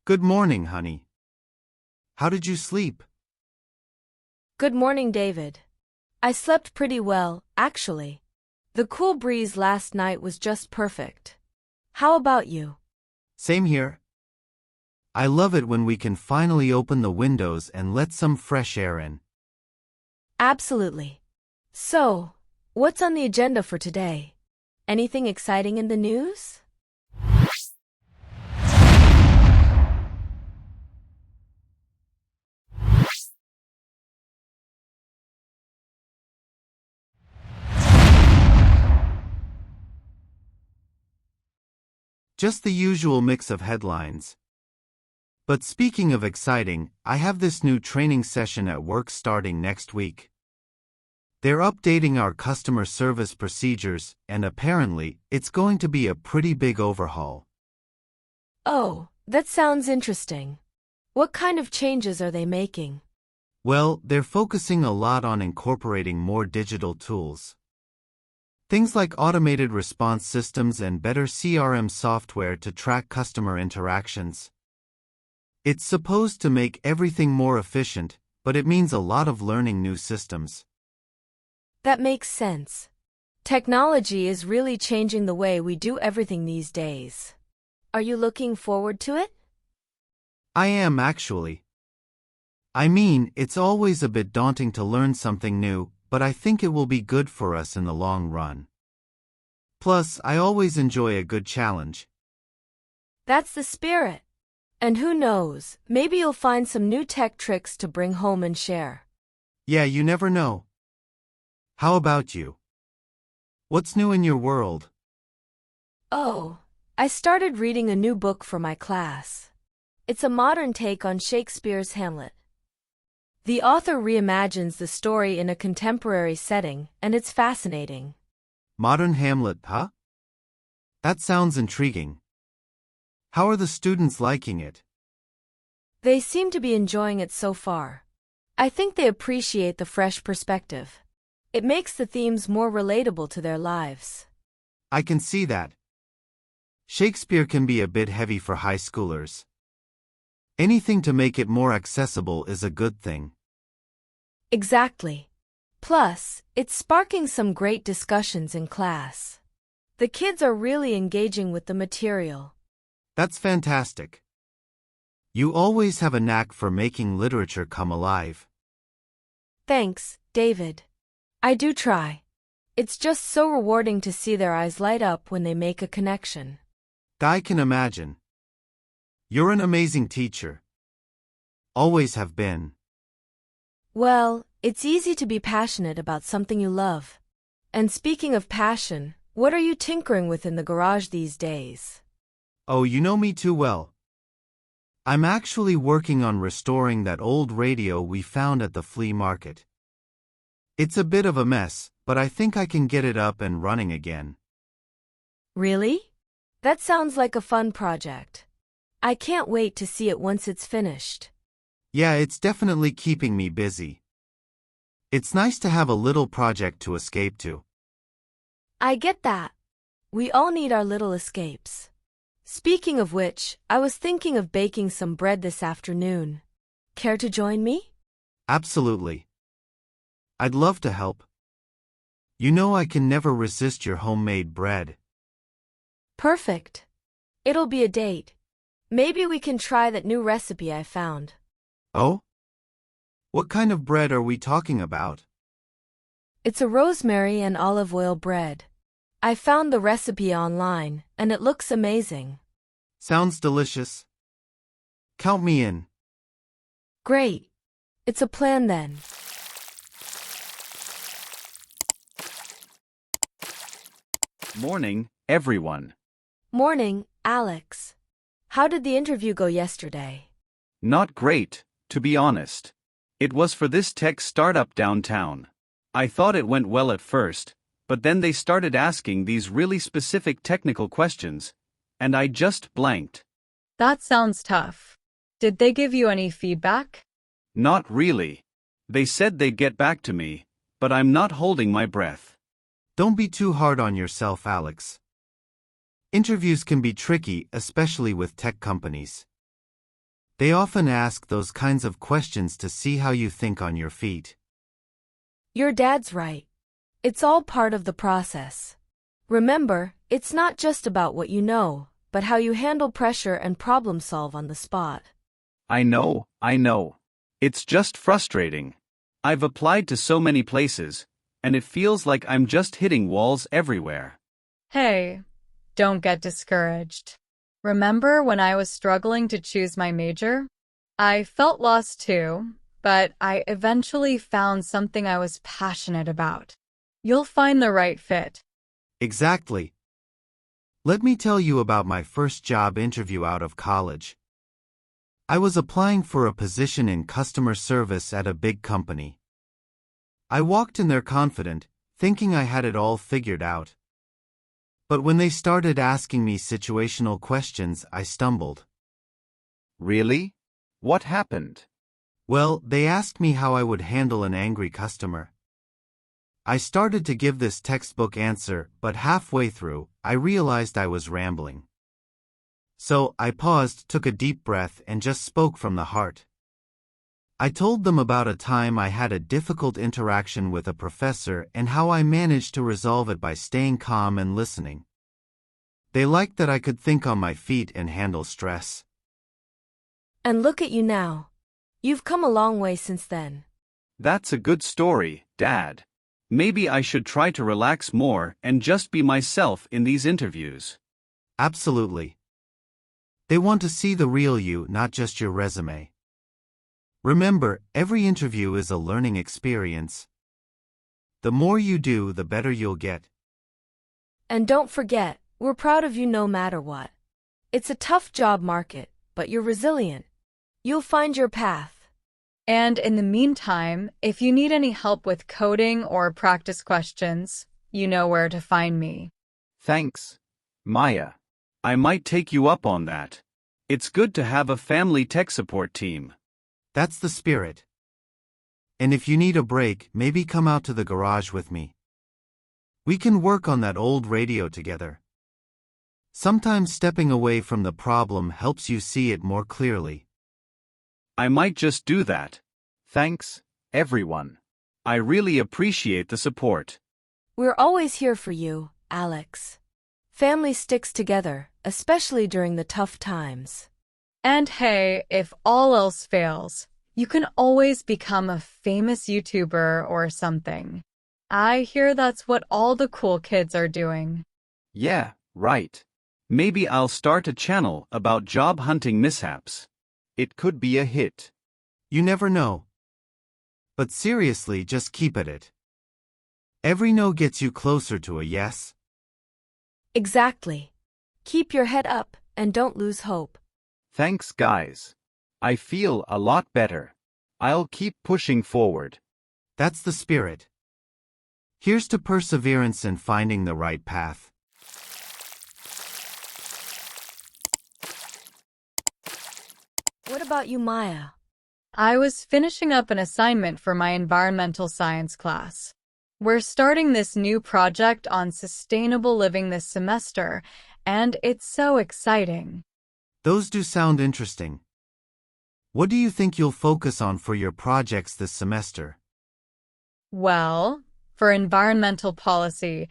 Good morning, honey. How did you sleep? Good morning, David. I slept pretty well, actually. The cool breeze last night was just perfect. How about you? Same here. I love it when we can finally open the windows and let some fresh air in. Absolutely. So, what's on the agenda for today? Anything exciting in the news? Just the usual mix of headlines. But speaking of exciting, I have this new training session at work starting next week. They're updating our customer service procedures, and apparently, it's going to be a pretty big overhaul. Oh, that sounds interesting. What kind of changes are they making? Well, they're focusing a lot on incorporating more digital tools. Things like automated response systems and better CRM software to track customer interactions. It's supposed to make everything more efficient, but it means a lot of learning new systems. That makes sense. Technology is really changing the way we do everything these days. Are you looking forward to it? I am actually. I mean, it's always a bit daunting to learn something new, but I think it will be good for us in the long run. Plus, I always enjoy a good challenge. That's the spirit. And who knows, maybe you'll find some new tech tricks to bring home and share. Yeah, you never know. How about you? What's new in your world? Oh, I started reading a new book for my class. It's a modern take on Shakespeare's Hamlet. The author reimagines the story in a contemporary setting, and it's fascinating. Modern Hamlet, huh? That sounds intriguing. How are the students liking it? They seem to be enjoying it so far. I think they appreciate the fresh perspective. It makes the themes more relatable to their lives. I can see that. Shakespeare can be a bit heavy for high schoolers. Anything to make it more accessible is a good thing. Exactly. Plus, it's sparking some great discussions in class. The kids are really engaging with the material. That's fantastic. You always have a knack for making literature come alive. Thanks, David. I do try. It's just so rewarding to see their eyes light up when they make a connection. I can imagine. You're an amazing teacher. Always have been. Well, it's easy to be passionate about something you love. And speaking of passion, what are you tinkering with in the garage these days? Oh, you know me too well. I'm actually working on restoring that old radio we found at the flea market. It's a bit of a mess, but I think I can get it up and running again. Really? That sounds like a fun project. I can't wait to see it once it's finished. Yeah, it's definitely keeping me busy. It's nice to have a little project to escape to. I get that. We all need our little escapes. Speaking of which, I was thinking of baking some bread this afternoon. Care to join me? Absolutely. I'd love to help. You know I can never resist your homemade bread. Perfect. It'll be a date. Maybe we can try that new recipe I found. Oh? What kind of bread are we talking about? It's a rosemary and olive oil bread. I found the recipe online, and it looks amazing. Sounds delicious. Count me in. Great. It's a plan then. Morning, everyone. Morning, Alex. How did the interview go yesterday? Not great, to be honest. It was for this tech startup downtown. I thought it went well at first, but then they started asking these really specific technical questions, and I just blanked. That sounds tough. Did they give you any feedback? Not really. They said they'd get back to me, but I'm not holding my breath. Don't be too hard on yourself, Alex. Interviews can be tricky, especially with tech companies. They often ask those kinds of questions to see how you think on your feet. Your dad's right. It's all part of the process. Remember, it's not just about what you know, but how you handle pressure and problem solve on the spot. I know. It's just frustrating. I've applied to so many places, and it feels like I'm just hitting walls everywhere. Hey, don't get discouraged. Remember when I was struggling to choose my major? I felt lost too, but I eventually found something I was passionate about. You'll find the right fit. Exactly. Let me tell you about my first job interview out of college. I was applying for a position in customer service at a big company. I walked in there confident, thinking I had it all figured out. But when they started asking me situational questions, I stumbled. Really? What happened? Well, they asked me how I would handle an angry customer. I started to give this textbook answer, but halfway through, I realized I was rambling. So, I paused, took a deep breath, and just spoke from the heart. I told them about a time I had a difficult interaction with a professor and how I managed to resolve it by staying calm and listening. They liked that I could think on my feet and handle stress. And look at you now. You've come a long way since then. That's a good story, Dad. Maybe I should try to relax more and just be myself in these interviews. Absolutely. They want to see the real you, not just your resume. Remember, every interview is a learning experience. The more you do, the better you'll get. And don't forget, we're proud of you no matter what. It's a tough job market, but you're resilient. You'll find your path. And in the meantime, if you need any help with coding or practice questions, you know where to find me. Thanks, Maya. I might take you up on that. It's good to have a family tech support team. That's the spirit. And if you need a break, maybe come out to the garage with me. We can work on that old radio together. Sometimes stepping away from the problem helps you see it more clearly. I might just do that. Thanks, everyone. I really appreciate the support. We're always here for you, Alex. Family sticks together, especially during the tough times. And hey, if all else fails, you can always become a famous YouTuber or something. I hear that's what all the cool kids are doing. Yeah, right. Maybe I'll start a channel about job hunting mishaps. It could be a hit. You never know. But seriously, just keep at it. Every no gets you closer to a yes. Exactly. Keep your head up and don't lose hope. Thanks, guys. I feel a lot better. I'll keep pushing forward. That's the spirit. Here's to perseverance and finding the right path. What about you, Maya? I was finishing up an assignment for my environmental science class. We're starting this new project on sustainable living this semester, and it's so exciting. Those do sound interesting. What do you think you'll focus on for your projects this semester? Well, for environmental policy,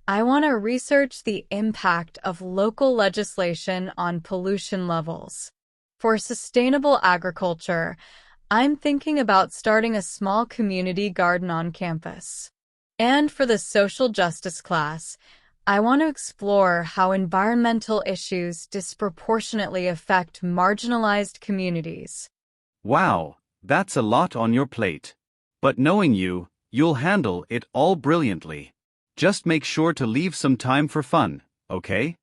I want to research the impact of local legislation on pollution levels. For sustainable agriculture, I'm thinking about starting a small community garden on campus. And for the social justice class, I want to explore how environmental issues disproportionately affect marginalized communities. Wow, that's a lot on your plate. But knowing you, you'll handle it all brilliantly. Just make sure to leave some time for fun, okay?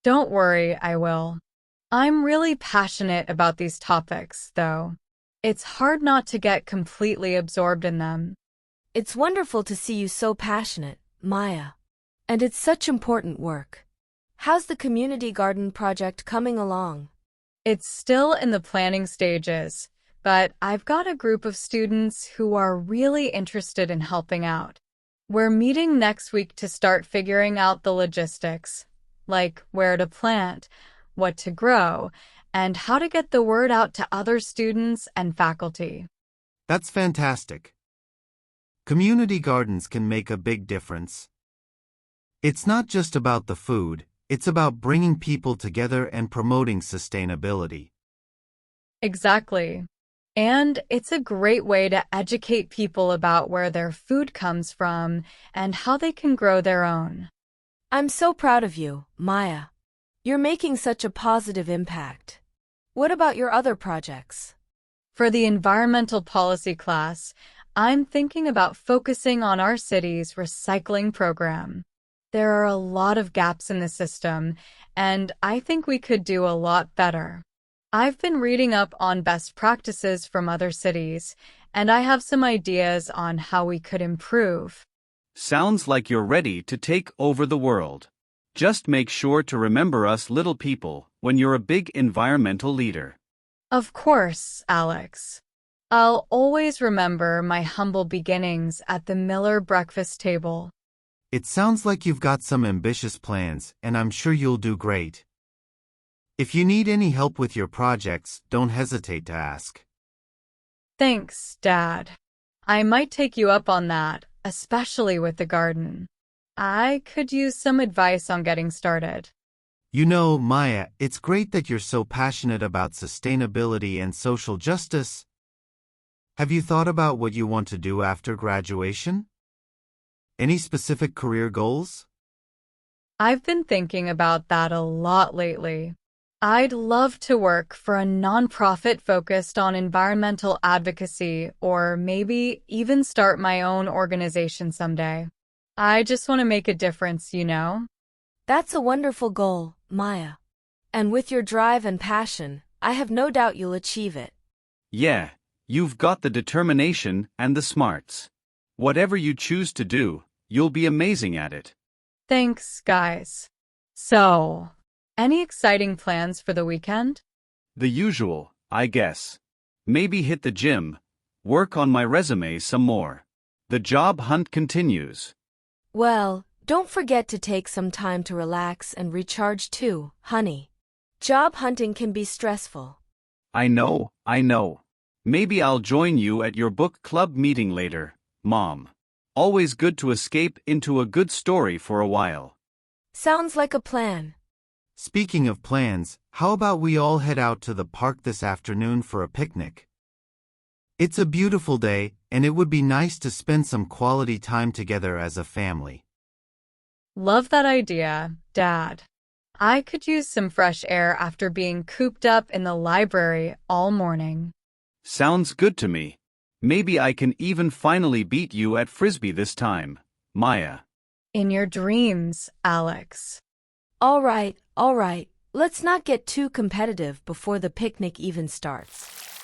Don't worry, I will. I'm really passionate about these topics, though. It's hard not to get completely absorbed in them. It's wonderful to see you so passionate, Maya. And it's such important work. How's the community garden project coming along? It's still in the planning stages, but I've got a group of students who are really interested in helping out. We're meeting next week to start figuring out the logistics, like where to plant, what to grow, and how to get the word out to other students and faculty. That's fantastic. Community gardens can make a big difference. It's not just about the food, it's about bringing people together and promoting sustainability. Exactly. And it's a great way to educate people about where their food comes from and how they can grow their own. I'm so proud of you, Maya. You're making such a positive impact. What about your other projects? For the environmental policy class, I'm thinking about focusing on our city's recycling program. There are a lot of gaps in the system, and I think we could do a lot better. I've been reading up on best practices from other cities, and I have some ideas on how we could improve. Sounds like you're ready to take over the world. Just make sure to remember us little people when you're a big environmental leader. Of course, Alex. I'll always remember my humble beginnings at the Miller breakfast table. It sounds like you've got some ambitious plans, and I'm sure you'll do great. If you need any help with your projects, don't hesitate to ask. Thanks, Dad. I might take you up on that, especially with the garden. I could use some advice on getting started. You know, Maya, it's great that you're so passionate about sustainability and social justice. Have you thought about what you want to do after graduation? Any specific career goals? I've been thinking about that a lot lately. I'd love to work for a nonprofit focused on environmental advocacy, or maybe even start my own organization someday. I just want to make a difference, you know? That's a wonderful goal, Maya. And with your drive and passion, I have no doubt you'll achieve it. Yeah, you've got the determination and the smarts. Whatever you choose to do, you'll be amazing at it. Thanks, guys. So, any exciting plans for the weekend? The usual, I guess. Maybe hit the gym, work on my resume some more. The job hunt continues. Well, don't forget to take some time to relax and recharge too, honey. Job hunting can be stressful. I know. Maybe I'll join you at your book club meeting later, Mom. Always good to escape into a good story for a while. Sounds like a plan. Speaking of plans, how about we all head out to the park this afternoon for a picnic? It's a beautiful day, and it would be nice to spend some quality time together as a family. Love that idea, Dad. I could use some fresh air after being cooped up in the library all morning. Sounds good to me. Maybe I can even finally beat you at Frisbee this time, Maya. In your dreams, Alex. All right. Let's not get too competitive before the picnic even starts.